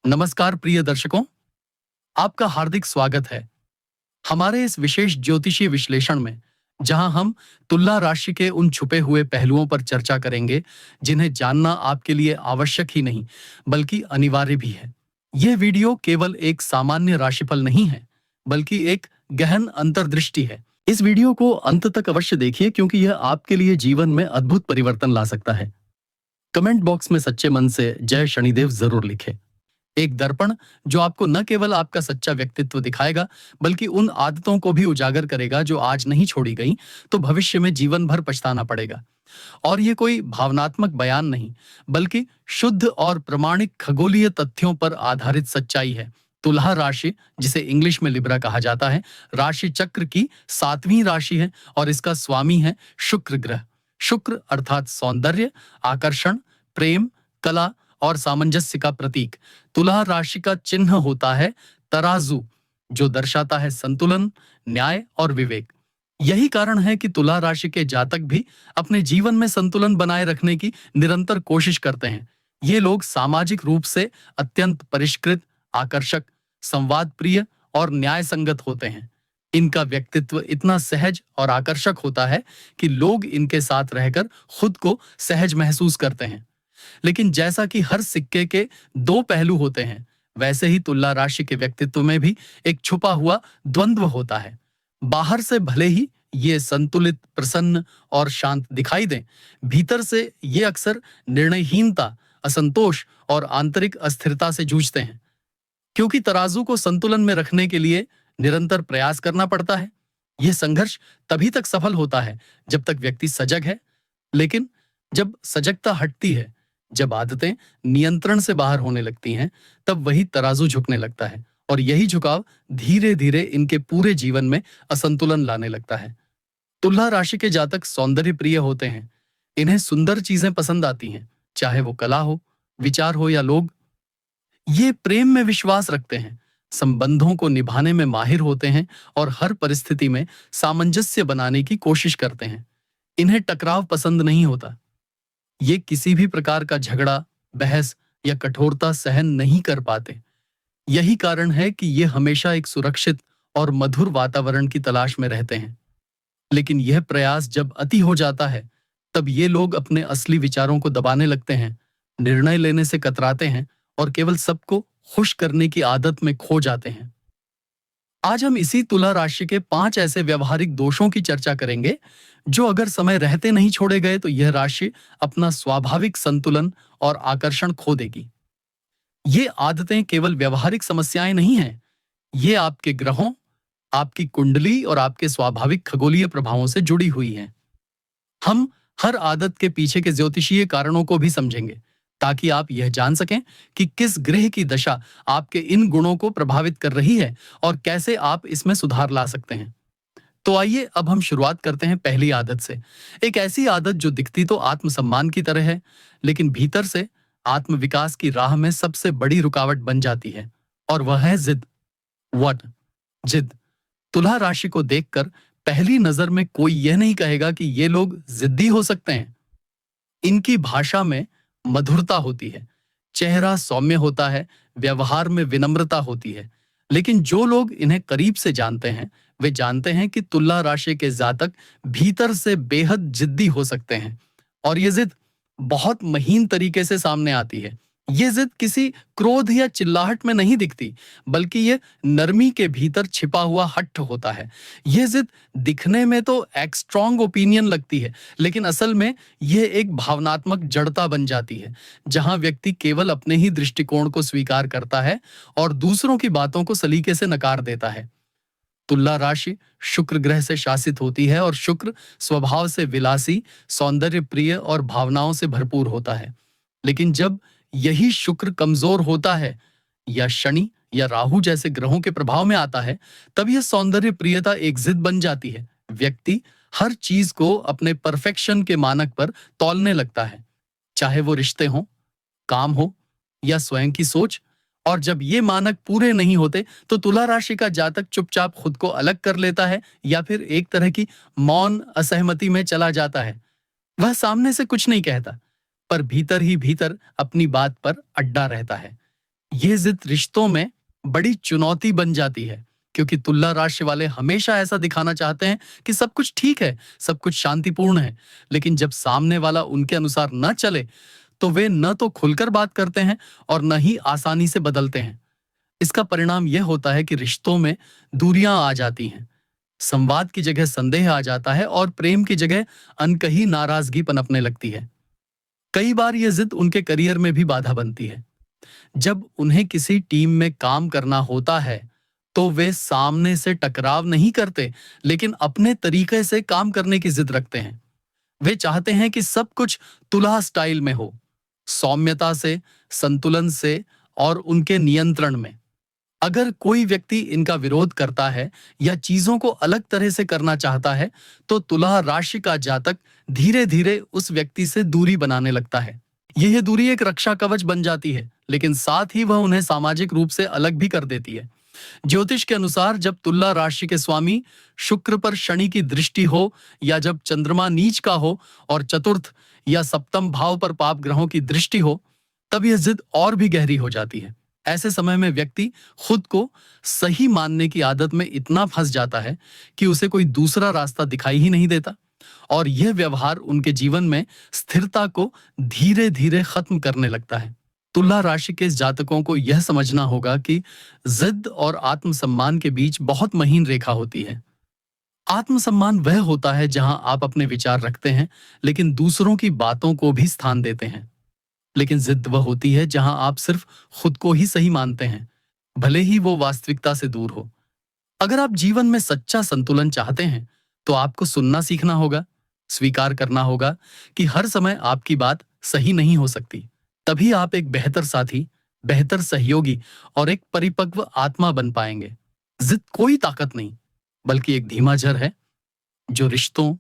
नमस्कार प्रिय दर्शकों, आपका हार्दिक स्वागत है हमारे इस विशेष ज्योतिषीय विश्लेषण में, जहां हम तुला राशि के उन छुपे हुए पहलुओं पर चर्चा करेंगे जिन्हें जानना आपके लिए आवश्यक ही नहीं बल्कि अनिवार्य भी है। यह वीडियो केवल एक सामान्य राशिफल नहीं है, बल्कि एक गहन अंतर्दृष्टि है। इस वीडियो को अंत तक अवश्य देखिए, क्योंकि यह आपके लिए जीवन में अद्भुत परिवर्तन ला सकता है। कमेंट बॉक्स में सच्चे मन से जय शनिदेव जरूर लिखें। एक दर्पण जो आपको न केवल आपका सच्चा व्यक्तित्व दिखाएगा, बल्कि उन आदतों को भी उजागर करेगा जो आज नहीं छोड़ी गई तो भविष्य में जीवन भर पछताना पड़ेगा। और ये कोई भावनात्मक बयान नहीं, बल्कि शुद्ध और प्रमाणिक खगोलीय तथ्यों पर आधारित सच्चाई है। तुला राशि, जिसे इंग्लिश में लिब्रा कहा जाता है, राशि चक्र की 7वीं राशि है और इसका स्वामी है शुक्र ग्रह। शुक्र अर्थात सौंदर्य, आकर्षण, प्रेम, कला और सामंजस्य का प्रतीक। तुला राशि का चिन्ह होता है तराजू, जो दर्शाता है संतुलन, न्याय और विवेक। यही कारण है कि तुला राशि के जातक भी अपने जीवन में संतुलन बनाए रखने की निरंतर कोशिश करते हैं। ये लोग सामाजिक रूप से अत्यंत परिष्कृत, आकर्षक, संवाद प्रिय और न्याय संगत होते हैं। इनका व्यक्तित्व इतना सहज और आकर्षक होता है कि लोग इनके साथ रहकर खुद को सहज महसूस करते हैं। लेकिन जैसा कि हर सिक्के के दो पहलू होते हैं, वैसे ही तुला राशि के व्यक्तित्व में भी एक छुपा हुआ द्वंद्व होता है। बाहर से भले ही ये संतुलित, प्रसन्न और शांत दिखाई दें, भीतर से ये अक्सर निर्णयहीनता, असंतोष और आंतरिक अस्थिरता से जूझते हैं। क्योंकि तराजू को संतुलन में रखने के लिए निरंतर प्रयास करना पड़ता है। यह संघर्ष तभी तक सफल होता है जब तक व्यक्ति सजग है, लेकिन जब सजगता हटती है, जब आदतें नियंत्रण से बाहर होने लगती हैं, तब वही तराजू झुकने लगता है और यही झुकाव धीरे धीरे इनके पूरे जीवन में असंतुलन लाने लगता है। तुला राशि के जातक सौंदर्य प्रिय होते हैं। इन्हें सुंदर चीजें पसंद आती हैं, चाहे वो कला हो, विचार हो या लोग। ये प्रेम में विश्वास रखते हैं, संबंधों को निभाने में माहिर होते हैं और हर परिस्थिति में सामंजस्य बनाने की कोशिश करते हैं। इन्हें टकराव पसंद नहीं होता। ये किसी भी प्रकार का झगड़ा, बहस या कठोरता सहन नहीं कर पाते। यही कारण है कि ये हमेशा एक सुरक्षित और मधुर वातावरण की तलाश में रहते हैं। लेकिन यह प्रयास जब अति हो जाता है, तब ये लोग अपने असली विचारों को दबाने लगते हैं, निर्णय लेने से कतराते हैं और केवल सबको खुश करने की आदत में खो जाते हैं। आज हम इसी तुला राशि के 5 ऐसे व्यवहारिक दोषों की चर्चा करेंगे जो अगर समय रहते नहीं छोड़े गए तो यह राशि अपना स्वाभाविक संतुलन और आकर्षण खो देगी। ये आदतें केवल व्यवहारिक समस्याएं नहीं हैं, ये आपके ग्रहों, आपकी कुंडली और आपके स्वाभाविक खगोलीय प्रभावों से जुड़ी हुई हैं। हम हर आदत के पीछे के ज्योतिषीय कारणों को भी समझेंगे, ताकि आप यह जान सकें कि किस ग्रह की दशा आपके इन गुणों को प्रभावित कर रही है और कैसे आप इसमें सुधार ला सकते हैं। तो आइए अब हम शुरुआत करते हैं पहली आदत से। एक ऐसी आदत जो दिखती तो आत्मसम्मान की तरह है, लेकिन भीतर से आत्मविकास की राह में सबसे बड़ी रुकावट बन जाती है, और वह है जिद। व्हाट? जिद। तुला राशि को देखकर पहली नजर में कोई यह नहीं कहेगा कि ये लोग जिद्दी हो सकते हैं। इनकी भाषा में मधुरता होती है, चेहरा सौम्य होता है, व्यवहार में विनम्रता होती है। लेकिन जो लोग इन्हें करीब से जानते हैं, वे जानते हैं कि तुला राशि के जातक भीतर से बेहद जिद्दी हो सकते हैं, और ये जिद बहुत महीन तरीके से सामने आती है। ये जिद किसी क्रोध या चिल्लाहट में नहीं दिखती, बल्कि ये नरमी के भीतर छिपा हुआ हठ होता है। ये जिद दिखने में तो एक स्ट्रॉन्ग ओपिनियन लगती है, लेकिन असल में यह एक भावनात्मक जड़ता बन जाती है, जहां व्यक्ति केवल अपने ही दृष्टिकोण को स्वीकार करता है और दूसरों की बातों को सलीके से नकार देता है। तुला राशि शुक्र ग्रह से शासित होती है और शुक्र स्वभाव से विलासी, सौंदर्य प्रिय और भावनाओं से भरपूर होता है। लेकिन जब यही शुक्र कमजोर होता है या शनि या राहु जैसे ग्रहों के प्रभाव में आता है, तब यह सौंदर्य प्रियता एक जिद बन जाती है। व्यक्ति हर चीज को अपने परफेक्शन के मानक पर तौलने लगता है, चाहे वो रिश्ते हों, काम हो या स्वयं की सोच। और जब ये मानक पूरे नहीं होते तो तुला राशि का जातक चुपचाप खुद को अलग कर लेता है या फिर एक तरह की मौन असहमति में चला जाता है। वह सामने से कुछ नहीं कहता, पर भीतर ही भीतर अपनी बात पर अड्डा रहता है। ये जिद रिश्तों में बड़ी चुनौती बन जाती है, क्योंकि तुला राशि वाले हमेशा ऐसा दिखाना चाहते हैं कि सब कुछ ठीक है, सब कुछ शांतिपूर्ण है। लेकिन जब सामने वाला उनके अनुसार न चले, तो वे न तो खुलकर बात करते हैं और न ही आसानी से बदलते हैं। इसका परिणाम यह होता है कि रिश्तों में दूरियां आ जाती हैं, संवाद की जगह संदेह आ जाता है और प्रेम की जगह अनकही नाराजगी पनपने लगती है। कई बार यह जिद उनके करियर में भी बाधा बनती है। जब उन्हें किसी टीम में काम करना होता है, तो वे सामने से टकराव नहीं करते, लेकिन अपने तरीके से काम करने की जिद रखते हैं। वे चाहते हैं कि सब कुछ तुलहा स्टाइल में हो, सौम्यता से, संतुलन से और उनके नियंत्रण में। अगर कोई व्यक्ति इनका विरोध करता है या चीजों को अलग तरह से करना चाहता है, तो तुला राशि का जातक धीरे धीरे उस व्यक्ति से दूरी बनाने लगता है। यह दूरी एक रक्षा कवच बन जाती है, लेकिन साथ ही वह उन्हें सामाजिक रूप से अलग भी कर देती है। ज्योतिष के अनुसार जब तुला राशि के स्वामी शुक्र पर शनि की दृष्टि हो, या जब चंद्रमा नीच का हो और चतुर्थ या सप्तम भाव पर पाप ग्रहों की दृष्टि हो, तब यह जिद और भी गहरी हो जाती है। ऐसे समय में व्यक्ति खुद को सही मानने की आदत में इतना फंस जाता है कि उसे कोई दूसरा रास्ता दिखाई ही नहीं देता, और यह व्यवहार उनके जीवन में स्थिरता को धीरे धीरे खत्म करने लगता है। तुला राशि के जातकों को यह समझना होगा कि जिद और आत्मसम्मान के बीच बहुत महीन रेखा होती है। आत्मसम्मान वह होता है जहां आप अपने विचार रखते हैं, लेकिन दूसरों की बातों को भी स्थान देते हैं। लेकिन जिद वह होती है जहां आप सिर्फ खुद को ही सही मानते हैं, भले ही वो वास्तविकता से दूर हो। अगर आप जीवन में सच्चा संतुलन चाहते हैं, तो आपको सुनना सीखना होगा, स्वीकार करना होगा कि हर समय आपकी बात सही नहीं हो सकती। तभी आप एक बेहतर साथी, बेहतर सहयोगी और एक परिपक्व आत्मा बन पाएंगे। जिद कोई ताकत नहीं, बल्कि एक धीमा जर है जो रिश्तों,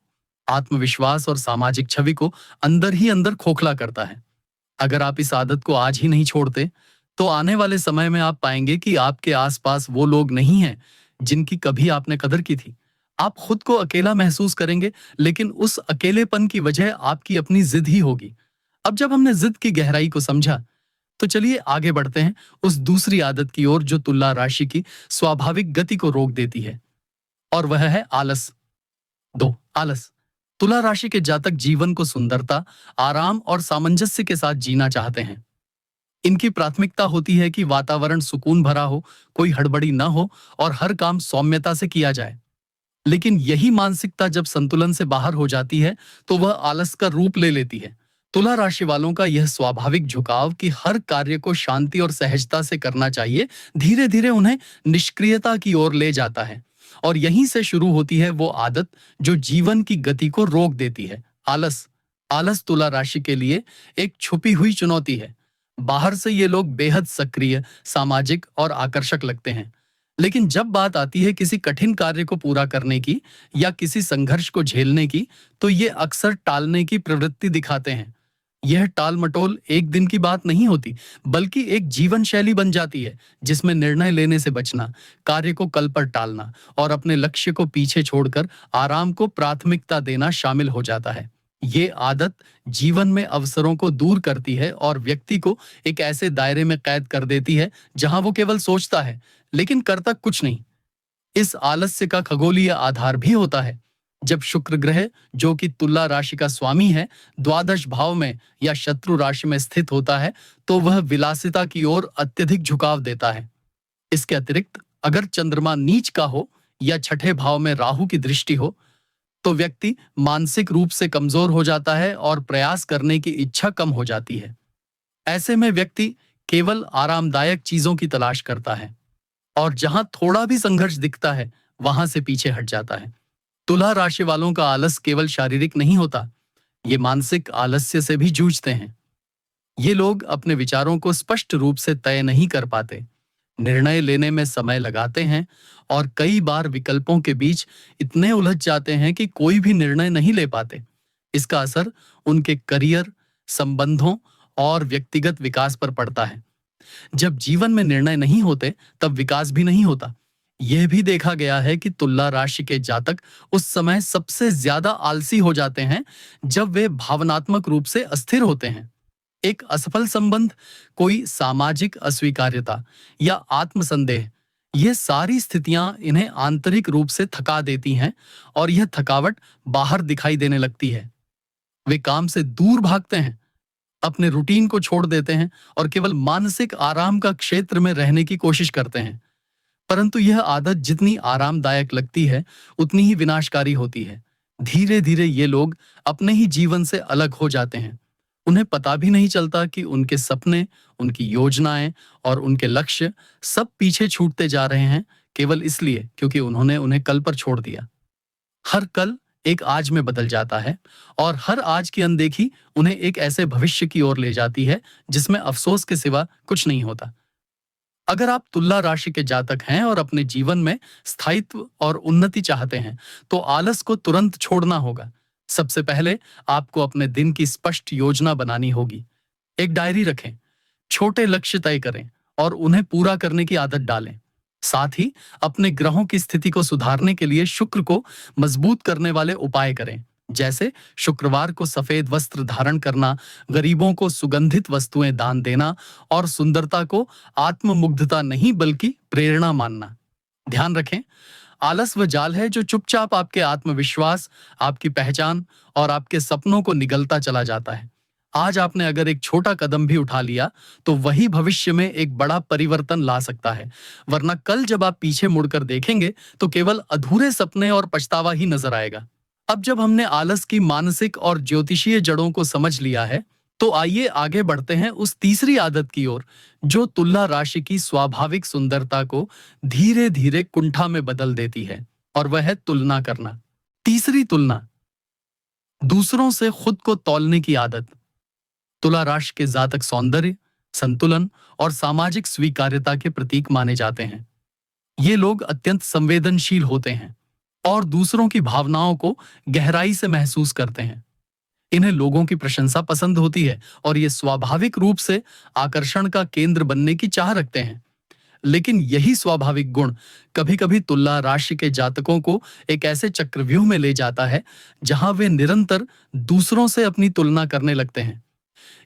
आत्मविश्वास और सामाजिक छवि को अंदर ही अंदर खोखला करता है। अगर आप इस आदत को आज ही नहीं छोड़ते, तो आने वाले समय में आप पाएंगे कि आपके आसपास वो लोग नहीं हैं जिनकी कभी आपने कदर की थी। आप खुद को अकेला महसूस करेंगे, लेकिन उस अकेलेपन की वजह आपकी अपनी जिद ही होगी। अब जब हमने जिद की गहराई को समझा, तो चलिए आगे बढ़ते हैं उस दूसरी आदत की ओर जो तुला राशि की स्वाभाविक गति को रोक देती है, और वह है आलस। आलस। तुला राशि के जातक जीवन को सुंदरता, आराम और सामंजस्य के साथ जीना चाहते हैं। इनकी प्राथमिकता होती है कि वातावरण सुकून भरा हो, कोई हड़बड़ी न हो और हर काम सौम्यता से किया जाए। लेकिन यही मानसिकता जब संतुलन से बाहर हो जाती है, तो वह आलस का रूप ले लेती है। तुला राशि वालों का यह स्वाभाविक झुकाव कि हर कार्य को शांति और सहजता से करना चाहिए, धीरे धीरे उन्हें निष्क्रियता की ओर ले जाता है। और यहीं से शुरू होती है वो आदत जो जीवन की गति को रोक देती है, आलस। आलस तुला राशि के लिए एक छुपी हुई चुनौती है। बाहर से ये लोग बेहद सक्रिय, सामाजिक और आकर्षक लगते हैं, लेकिन जब बात आती है किसी कठिन कार्य को पूरा करने की या किसी संघर्ष को झेलने की, तो ये अक्सर टालने की प्रवृत्ति दिखाते हैं। यह टाल मटोल एक दिन की बात नहीं होती, बल्कि एक जीवन शैली बन जाती है, जिसमें निर्णय लेने से बचना, कार्य को कल पर टालना और अपने लक्ष्य को पीछे छोड़कर आराम को प्राथमिकता देना शामिल हो जाता है। ये आदत जीवन में अवसरों को दूर करती है और व्यक्ति को एक ऐसे दायरे में कैद कर देती है जहां वो केवल सोचता है, लेकिन करता कुछ नहीं। इस आलस्य का खगोलीय आधार भी होता है। जब शुक्र ग्रह, जो कि तुला राशि का स्वामी है, द्वादश भाव में या शत्रु राशि में स्थित होता है, तो वह विलासिता की ओर अत्यधिक झुकाव देता है। इसके अतिरिक्त अगर चंद्रमा नीच का हो या छठे भाव में राहु की दृष्टि हो, तो व्यक्ति मानसिक रूप से कमजोर हो जाता है और प्रयास करने की इच्छा कम हो जाती है। ऐसे में व्यक्ति केवल आरामदायक चीजों की तलाश करता है और जहां थोड़ा भी संघर्ष दिखता है, वहां से पीछे हट जाता है। तुला राशि वालों का आलस केवल शारीरिक नहीं होता, ये मानसिक आलस्य से भी जूझते हैं। ये लोग अपने विचारों को स्पष्ट रूप से तय नहीं कर पाते, निर्णय लेने में समय लगाते हैं और कई बार विकल्पों के बीच इतने उलझ जाते हैं कि कोई भी निर्णय नहीं ले पाते। इसका असर उनके करियर, संबंधों और व्यक्तिगत विकास पर पड़ता है। जब जीवन में निर्णय नहीं होते, तब विकास भी नहीं होता। यह भी देखा गया है कि तुला राशि के जातक उस समय सबसे ज्यादा आलसी हो जाते हैं जब वे भावनात्मक रूप से अस्थिर होते हैं। एक असफल संबंध, कोई सामाजिक अस्वीकार्यता या आत्मसंदेह, ये सारी स्थितियां इन्हें आंतरिक रूप से थका देती हैं और यह थकावट बाहर दिखाई देने लगती है। वे काम से दूर भागते हैं, अपने रूटीन को छोड़ देते हैं और केवल मानसिक आराम का क्षेत्र में रहने की कोशिश करते हैं। परंतु यह आदत जितनी आरामदायक लगती है, उतनी ही विनाशकारी होती है। धीरे धीरे ये लोग अपने ही जीवन से अलग हो जाते हैं। उन्हें पता भी नहीं चलता कि उनके सपने, उनकी योजनाएं और उनके लक्ष्य सब पीछे छूटते जा रहे हैं, केवल इसलिए क्योंकि उन्होंने उन्हें कल पर छोड़ दिया। हर कल एक आज में बदल जाता है और हर आज की अनदेखी उन्हें एक ऐसे भविष्य की ओर ले जाती है जिसमें अफसोस के सिवा कुछ नहीं होता। अगर आप तुला राशि के जातक हैं और अपने जीवन में स्थायित्व और उन्नति चाहते हैं, तो आलस को तुरंत छोड़ना होगा। सबसे पहले आपको अपने दिन की स्पष्ट योजना बनानी होगी। एक डायरी रखें, छोटे लक्ष्य तय करें और उन्हें पूरा करने की आदत डालें। साथ ही अपने ग्रहों की स्थिति को सुधारने के लिए शुक्र को मजबूत करने वाले उपाय करें, जैसे शुक्रवार को सफेद वस्त्र धारण करना, गरीबों को सुगंधित वस्तुएं दान देना और सुंदरता को आत्ममुग्धता नहीं बल्कि प्रेरणा मानना। ध्यान रखें, आलस वह जाल है जो चुपचाप आपके आत्मविश्वास, आपकी पहचान और आपके सपनों को निगलता चला जाता है। आज आपने अगर एक छोटा कदम भी उठा लिया, तो वही भविष्य में एक बड़ा परिवर्तन ला सकता है। वरना कल जब आप पीछे मुड़कर देखेंगे, तो केवल अधूरे सपने और पछतावा ही नजर आएगा। अब जब हमने आलस की मानसिक और ज्योतिषीय जड़ों को समझ लिया है, तो आइए आगे बढ़ते हैं उस तीसरी आदत की ओर, जो तुला राशि की स्वाभाविक सुंदरता को धीरे धीरे कुंठा में बदल देती है, और वह है तुलना करना। तीसरी तुलना, दूसरों से खुद को तौलने की आदत। तुला राशि के जातक सौंदर्य, संतुलन और सामाजिक स्वीकार्यता के प्रतीक माने जाते हैं। ये लोग अत्यंत संवेदनशील होते हैं और दूसरों की भावनाओं को गहराई से महसूस करते हैं। इन्हें लोगों की प्रशंसा पसंद होती है और ये स्वाभाविक रूप से आकर्षण का केंद्र बनने की चाह रखते हैं। लेकिन यही स्वाभाविक गुण कभी-कभी तुला राशि के जातकों को एक ऐसे चक्रव्यूह में ले जाता है जहां वे निरंतर दूसरों से अपनी तुलना करने लगते हैं।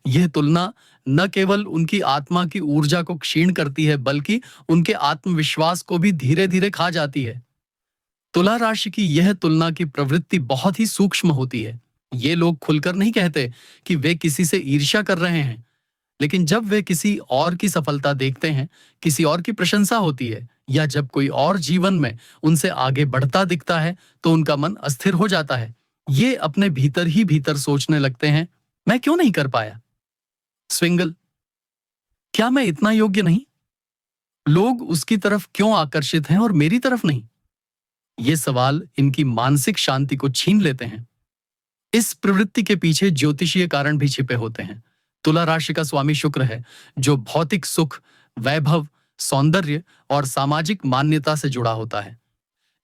यह तुलना न केवल उनकी आत्मा की ऊर्जा को क्षीण करती है, बल्कि उनके आत्मविश्वास को भी धीरे धीरे खा जाती है। तुला राशि की यह तुलना की प्रवृत्ति बहुत ही सूक्ष्म होती है। ये लोग खुलकर नहीं कहते कि वे किसी से ईर्ष्या कर रहे हैं, लेकिन जब वे किसी और की सफलता देखते हैं, किसी और की प्रशंसा होती है, या जब कोई और जीवन में उनसे आगे बढ़ता दिखता है, तो उनका मन अस्थिर हो जाता है। ये अपने भीतर ही भीतर सोचने लगते हैं, मैं क्यों नहीं कर पाया? स्विंगल, क्या मैं इतना योग्य नहीं? लोग उसकी तरफ क्यों आकर्षित हैं और मेरी तरफ नहीं? ये सवाल इनकी मानसिक शांति को छीन लेते हैं। इस प्रवृत्ति के पीछे ज्योतिषीय कारण भी छिपे होते हैं। तुला राशि का स्वामी शुक्र है, जो भौतिक सुख, वैभव, सौंदर्य और सामाजिक मान्यता से जुड़ा होता है।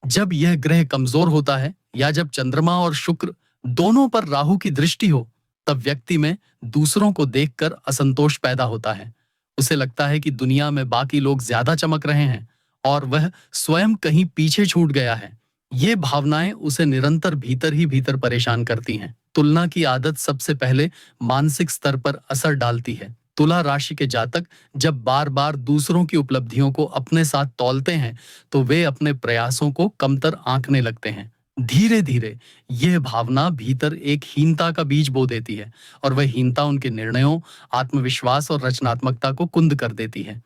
जब यह ग्रह कमजोर होता है या जब चंद्रमा और शुक्र दोनों पर राहु की दृष्टि हो, तब व्यक्ति में दूसरों को देखकर असंतोष पैदा होता है। उसे लगता है कि दुनिया में बाकी लोग ज्यादा चमक रहे हैं और वह स्वयं कहीं पीछे छूट गया है। ये भावनाएं उसे निरंतर भीतर ही भीतर परेशान करती हैं। तुलना की आदत सबसे पहले मानसिक स्तर पर असर डालती है। तुला राशि के जातक जब बार बार दूसरों की उपलब्धियों को अपने साथ तौलते हैं, तो वे अपने प्रयासों को कमतर आंकने लगते हैं। धीरे धीरे यह भावना भीतर एक हीनता का बीज बो देती है और वह हीनता उनके निर्णयों, आत्मविश्वास और रचनात्मकता को कुंद कर देती है।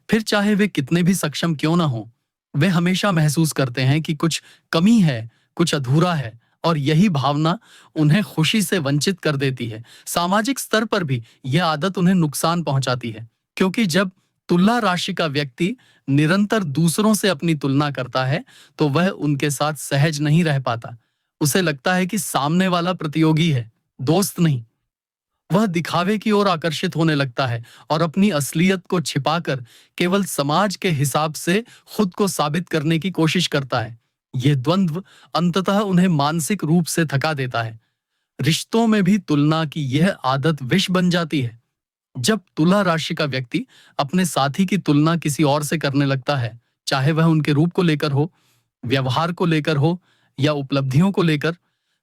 फिर चाहे वे कितने भी सक्षम क्यों ना हो, वे हमेशा महसूस करते हैं कि कुछ कमी है, कुछ अधूरा है, और यही भावना उन्हें खुशी से वंचित कर देती है। सामाजिक स्तर पर भी यह आदत उन्हें नुकसान पहुंचाती है, क्योंकि जब तुला राशि का व्यक्ति निरंतर दूसरों से अपनी तुलना करता है, तो वह उनके साथ सहज नहीं रह पाता। उसे लगता है कि सामने वाला प्रतियोगी है, दोस्त नहीं। वह दिखावे की ओर आकर्षित होने लगता है और अपनी असलियत को छिपाकर केवल समाज के हिसाब से खुद को साबित करने की कोशिश करता है। यह द्वंद्व अंततः उन्हें मानसिक रूप से थका देता है। रिश्तों में भी तुलना की यह आदत विष बन जाती है। जब तुला राशि का व्यक्ति अपने साथी की तुलना किसी और से करने लगता है, चाहे वह उनके रूप को लेकर हो, व्यवहार को लेकर हो या उपलब्धियों को लेकर,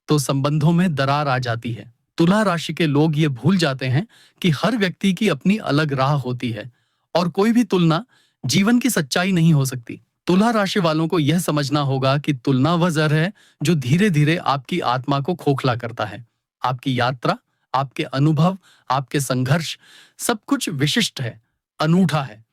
तो संबंधों में दरार आ जाती है। तुला राशि के लोग ये भूल जाते हैं कि हर व्यक्ति की अपनी अलग राह होती है और कोई भी तुलना जीवन की सच्चाई नहीं हो सकती। तुला राशि वालों को यह समझना होगा कि तुलना वह जहर है जो धीरे धीरे आपकी आत्मा को खोखला करता है। आपकी यात्रा, आपके अनुभव, आपके संघर्ष, सब कुछ विशिष्ट है, अनूठा है।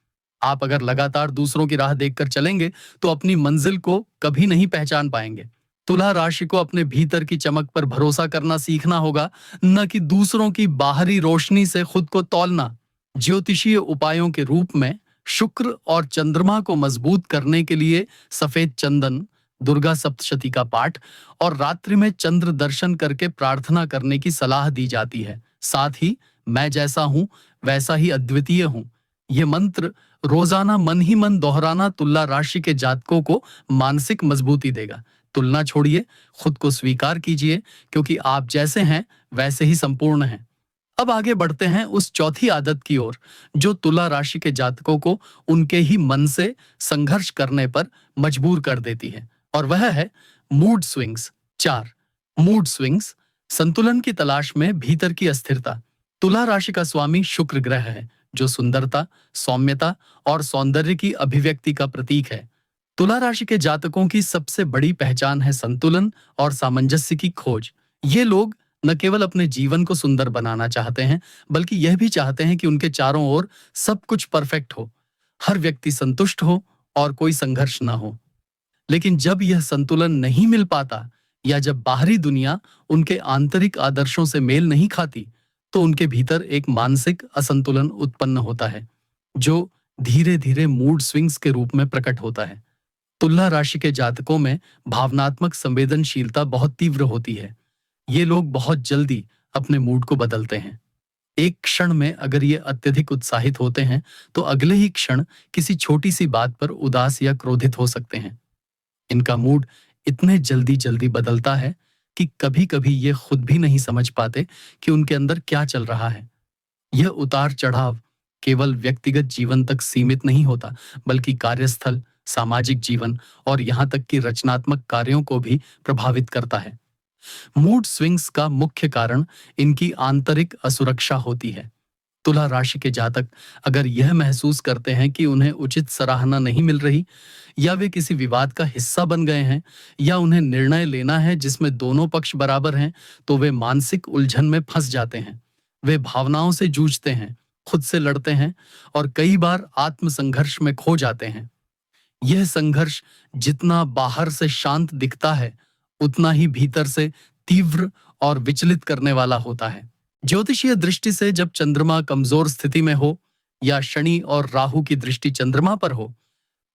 आप अगर लगातार दूसरों की राह देखकर चलेंगे तो अपनी मंजिल को कभी नहीं पहचान पाएंगे। तुला राशि को अपने भीतर की चमक पर भरोसा करना सीखना होगा, न कि दूसरों की बाहरी रोशनी से खुद को तौलना। ज्योतिषीय उपायों के रूप में शुक्र और चंद्रमा को मजबूत करने के लिए सफेद चंदन, दुर्गा सप्तशती का पाठ और रात्रि में चंद्र दर्शन करके प्रार्थना करने की सलाह दी जाती है। साथ ही मैं जैसा हूं वैसा ही अद्वितीय हूं, ये मंत्र रोजाना मन ही मन दोहराना तुला राशि के जातकों को मानसिक मजबूती देगा। तुलना छोड़िए, खुद को स्वीकार कीजिए, क्योंकि आप जैसे हैं वैसे ही संपूर्ण हैं। अब आगे बढ़ते हैं उस चौथी आदत की ओर जो तुला राशि के जातकों को उनके ही मन से संघर्ष करने पर मजबूर कर देती है, और वह है मूड स्विंग्स। 4 मूड स्विंग्स, संतुलन की तलाश में भीतर की अस्थिरता। तुला राशि का स्वामी शुक्र ग्रह है, जो सुंदरता, सौम्यता और सौंदर्य की अभिव्यक्ति का प्रतीक है। तुला राशि के जातकों की सबसे बड़ी पहचान है संतुलन और सामंजस्य की खोज। ये लोग न केवल अपने जीवन को सुंदर बनाना चाहते हैं, बल्कि यह भी चाहते हैं कि उनके चारों ओर सब कुछ परफेक्ट हो, हर व्यक्ति संतुष्ट हो और कोई संघर्ष ना हो। लेकिन जब यह संतुलन नहीं मिल पाता या जब बाहरी दुनिया उनके आंतरिक आदर्शों से मेल नहीं खाती, तो उनके भीतर एक मानसिक असंतुलन उत्पन्न होता है, जो धीरे धीरे मूड स्विंग्स के रूप में प्रकट होता है। तुला राशि के जातकों में भावनात्मक संवेदनशीलता बहुत तीव्र होती है। ये लोग बहुत जल्दी अपने मूड को बदलते हैं। एक क्षण में अगर ये अत्यधिक उत्साहित होते हैं, तो अगले ही क्षण किसी छोटी सी बात पर उदास या क्रोधित हो सकते हैं। इनका मूड इतने जल्दी जल्दी बदलता है कि कभी कभी ये खुद भी नहीं समझ पाते कि उनके अंदर क्या चल रहा है। यह उतार चढ़ाव केवल व्यक्तिगत जीवन तक सीमित नहीं होता, बल्कि कार्यस्थल, सामाजिक जीवन और यहाँ तक कि रचनात्मक कार्यों को भी प्रभावित करता है। मूड स्विंग्स का मुख्य कारण इनकी आंतरिक असुरक्षा होती है। तुला राशि के जातक अगर यह महसूस करते हैं कि उन्हें उचित सराहना नहीं मिल रही, या वे किसी विवाद का हिस्सा बन गए हैं, या उन्हें निर्णय लेना है जिसमें दोनों पक्ष बराबर हैं, तो वे मानसिक उलझन में फंस जाते हैं। वे भावनाओं से जूझते हैं, खुद से लड़ते हैं और कई बार आत्मसंघर्ष में खो जाते हैं। यह संघर्ष जितना बाहर से शांत दिखता है, उतना ही भीतर से तीव्र और विचलित करने वाला होता है। ज्योतिषीय दृष्टि से जब चंद्रमा कमजोर स्थिति में हो या शनि और राहु की दृष्टि चंद्रमा पर हो,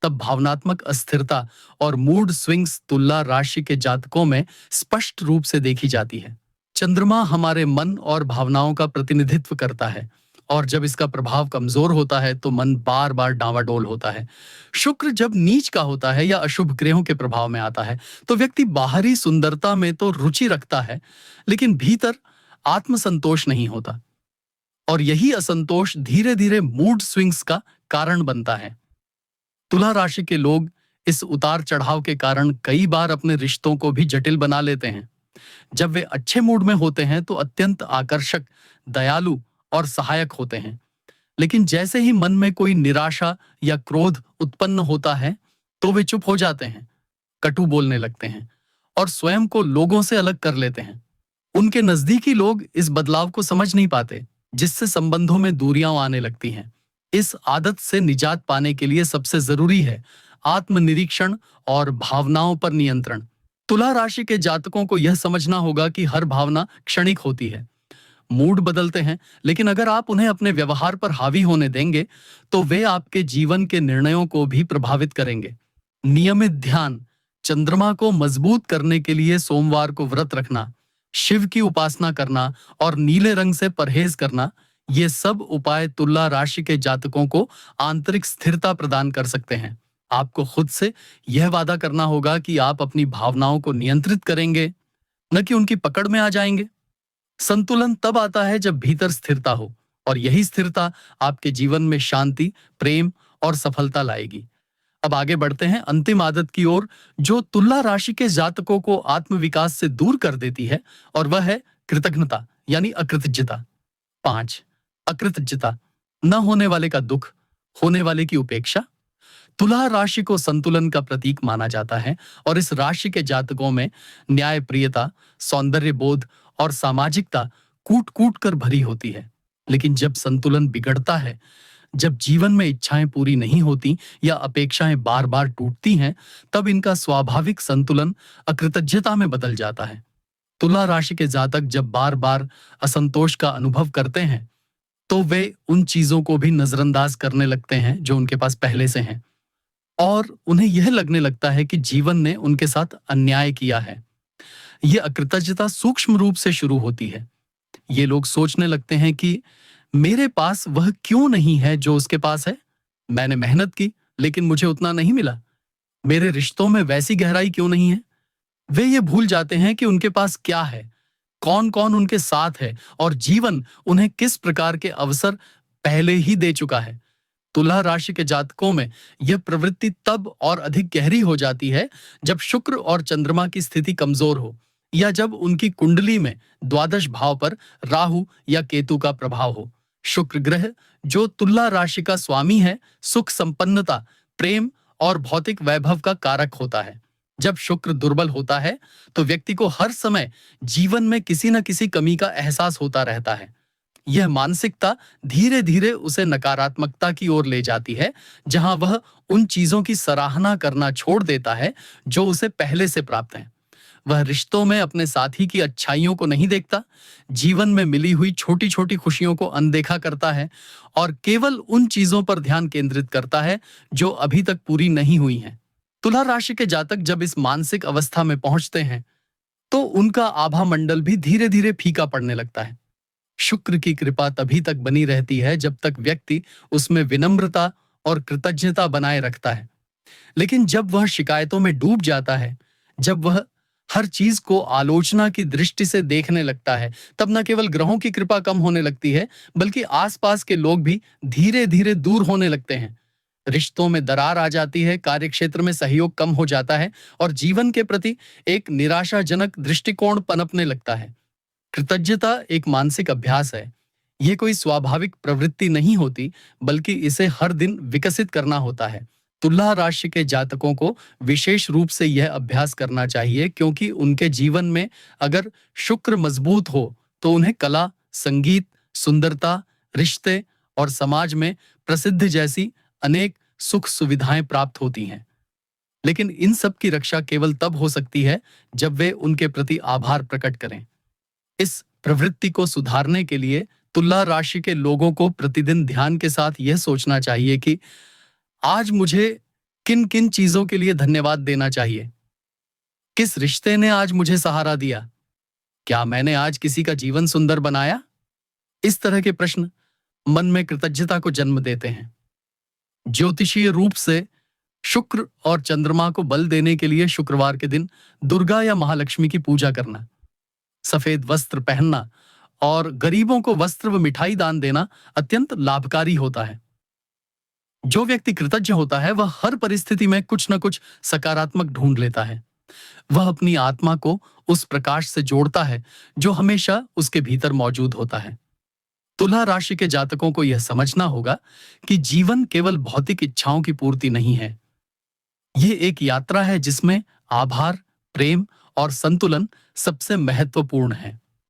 तब भावनात्मक अस्थिरता और मूड स्विंग्स तुला राशि के जातकों में स्पष्ट रूप से देखी जाती है। चंद्रमा हमारे मन और भावनाओं का प्रतिनिधित्व करता है, और जब इसका प्रभाव कमजोर होता है तो मन बार बार डांवाडोल होता है। शुक्र जब नीच का होता है या अशुभ ग्रहों के प्रभाव में आता है, तो व्यक्ति बाहरी सुंदरता में तो रुचि रखता है, लेकिन भीतर आत्मसंतोष नहीं होता, और यही असंतोष धीरे धीरे मूड स्विंग्स का कारण बनता है। तुला राशि के लोग इस उतार चढ़ाव के कारण कई बार अपने रिश्तों को भी जटिल बना लेते हैं। जब वे अच्छे मूड में होते हैं तो अत्यंत आकर्षक, दयालु और सहायक होते हैं, लेकिन जैसे ही मन में कोई निराशा या क्रोध उत्पन्न होता है, तो वे चुप हो जाते हैं, कटु बोलने लगते हैं और स्वयं को लोगों से अलग कर लेते हैं। उनके नजदीकी लोग इस बदलाव को समझ नहीं पाते, जिससे संबंधों में दूरियां आने लगती हैं। इस आदत से निजात पाने के लिए सबसे जरूरी है आत्मनिरीक्षण और भावनाओं पर नियंत्रण। तुला राशि के जातकों को यह समझना होगा कि हर भावना क्षणिक होती है, मूड बदलते हैं, लेकिन अगर आप उन्हें अपने व्यवहार पर हावी होने देंगे, तो वे आपके जीवन के निर्णयों को भी प्रभावित करेंगे। नियमित ध्यान, चंद्रमा को मजबूत करने के लिए सोमवार को व्रत रखना, शिव की उपासना करना और नीले रंग से परहेज करना, ये सब उपाय तुला राशि के जातकों को आंतरिक स्थिरता प्रदान कर सकते हैं। आपको खुद से यह वादा करना होगा कि आप अपनी भावनाओं को नियंत्रित करेंगे, न कि उनकी पकड़ में आ जाएंगे। संतुलन तब आता है जब भीतर स्थिरता हो, और यही स्थिरता आपके जीवन में शांति, प्रेम और सफलता लाएगी। अब आगे बढ़ते हैं अंतिम आदत की ओर जो तुला राशि के जातकों को आत्मविकास से दूर कर देती है, और वह है कृतज्ञता यानी अकृतज्ञता। 5 अकृतज्ञता, न होने वाले का दुख, होने वाले की उपेक्षा। तुला राशि को संतुलन का प्रतीक माना जाता है और इस राशि के जातकों में न्यायप्रियता, सौंदर्य बोध और सामाजिकता कूट कूट कर भरी होती है। लेकिन जब संतुलन बिगड़ता है, जब जीवन में इच्छाएं पूरी नहीं होती या अपेक्षाएं बार बार टूटती हैं, तब इनका स्वाभाविक संतुलन अकृतज्ञता में बदल जाता है। तुला राशि के जातक जब बार बार असंतोष का अनुभव करते हैं, तो वे उन चीजों को भी नजरअंदाज करने लगते हैं जो उनके पास पहले से हैं, और उन्हें यह लगने लगता है कि जीवन ने उनके साथ अन्याय किया है। यह अकृतज्ञता सूक्ष्म रूप से शुरू होती है। ये लोग सोचने लगते हैं कि मेरे पास वह क्यों नहीं है जो उसके पास है। मैंने मेहनत की लेकिन मुझे उतना नहीं मिला। मेरे रिश्तों में वैसी गहराई क्यों नहीं है। वे ये भूल जाते हैं कि उनके पास क्या है, कौन कौन उनके साथ है और जीवन उन्हें किस प्रकार के अवसर पहले ही दे चुका है। तुला राशि के जातकों में यह प्रवृत्ति तब और अधिक गहरी हो जाती है जब शुक्र और चंद्रमा की स्थिति कमजोर हो, या जब उनकी कुंडली में द्वादश भाव पर राहु या केतु का प्रभाव हो। शुक्र ग्रह, जो तुला राशि का स्वामी है, सुख संपन्नता, प्रेम और भौतिक वैभव का कारक होता है। जब शुक्र दुर्बल होता है तो व्यक्ति को हर समय जीवन में किसी न किसी कमी का एहसास होता रहता है। यह मानसिकता धीरे धीरे उसे नकारात्मकता की ओर ले जाती है, जहां वह उन चीजों की सराहना करना छोड़ देता है जो उसे पहले से प्राप्त हैं। वह रिश्तों में अपने साथी की अच्छाइयों को नहीं देखता, जीवन में मिली हुई छोटी छोटी खुशियों को अनदेखा करता है और केवल उन चीजों पर ध्यान केंद्रित करता है जो अभी तक पूरी नहीं हुई हैं। तुला राशि के जातक जब इस मानसिक अवस्था में पहुंचते हैं, तो उनका आभा मंडल भी धीरे धीरे फीका पड़ने लगता है। शुक्र की कृपा तभी तक बनी रहती है जब तक व्यक्ति उसमें विनम्रता और कृतज्ञता बनाए रखता है। लेकिन जब वह शिकायतों में डूब जाता है, जब वह हर चीज को आलोचना की दृष्टि से देखने लगता है, तब न केवल ग्रहों की कृपा कम होने लगती है, बल्कि आसपास के लोग भी धीरे धीरे दूर होने लगते हैं। रिश्तों में दरार आ जाती है, कार्यक्षेत्र में सहयोग कम हो जाता है और जीवन के प्रति एक निराशाजनक दृष्टिकोण पनपने लगता है। कृतज्ञता एक मानसिक अभ्यास है। यह कोई स्वाभाविक प्रवृत्ति नहीं होती, बल्कि इसे हर दिन विकसित करना होता है। तुला राशि के जातकों को विशेष रूप से यह अभ्यास करना चाहिए, क्योंकि उनके जीवन में अगर शुक्र मजबूत हो तो उन्हें कला, संगीत, सुंदरता, रिश्ते और समाज में प्रसिद्ध जैसी अनेक सुख सुविधाएं प्राप्त होती हैं। लेकिन इन सब की रक्षा केवल तब हो सकती है जब वे उनके प्रति आभार प्रकट करें। इस प्रवृत्ति को सुधारने के लिए तुला राशि के लोगों को प्रतिदिन ध्यान के साथ यह सोचना चाहिए कि आज मुझे किन किन चीजों के लिए धन्यवाद देना चाहिए। किस रिश्ते ने आज मुझे सहारा दिया? क्या मैंने आज किसी का जीवन सुंदर बनाया? इस तरह के प्रश्न मन में कृतज्ञता को जन्म देते हैं। ज्योतिषीय रूप से शुक्र और चंद्रमा को बल देने के लिए शुक्रवार के दिन दुर्गा या महालक्ष्मी की पूजा करना, सफेद वस्त्र पहनना और गरीबों को वस्त्र व मिठाई दान देना अत्यंत लाभकारी होता है। जो व्यक्ति कृतज्ञ होता है वह हर परिस्थिति में कुछ न कुछ सकारात्मक ढूंढ लेता है। वह अपनी आत्मा को उस प्रकाश से जोड़ता है जो हमेशा उसके भीतर मौजूद होता है। तुला राशि के जातकों को यह समझना होगा कि जीवन केवल भौतिक इच्छाओं की पूर्ति नहीं है। यह एक यात्रा है जिसमें आभार, प्रेम और संतुलन सबसे महत्वपूर्ण है।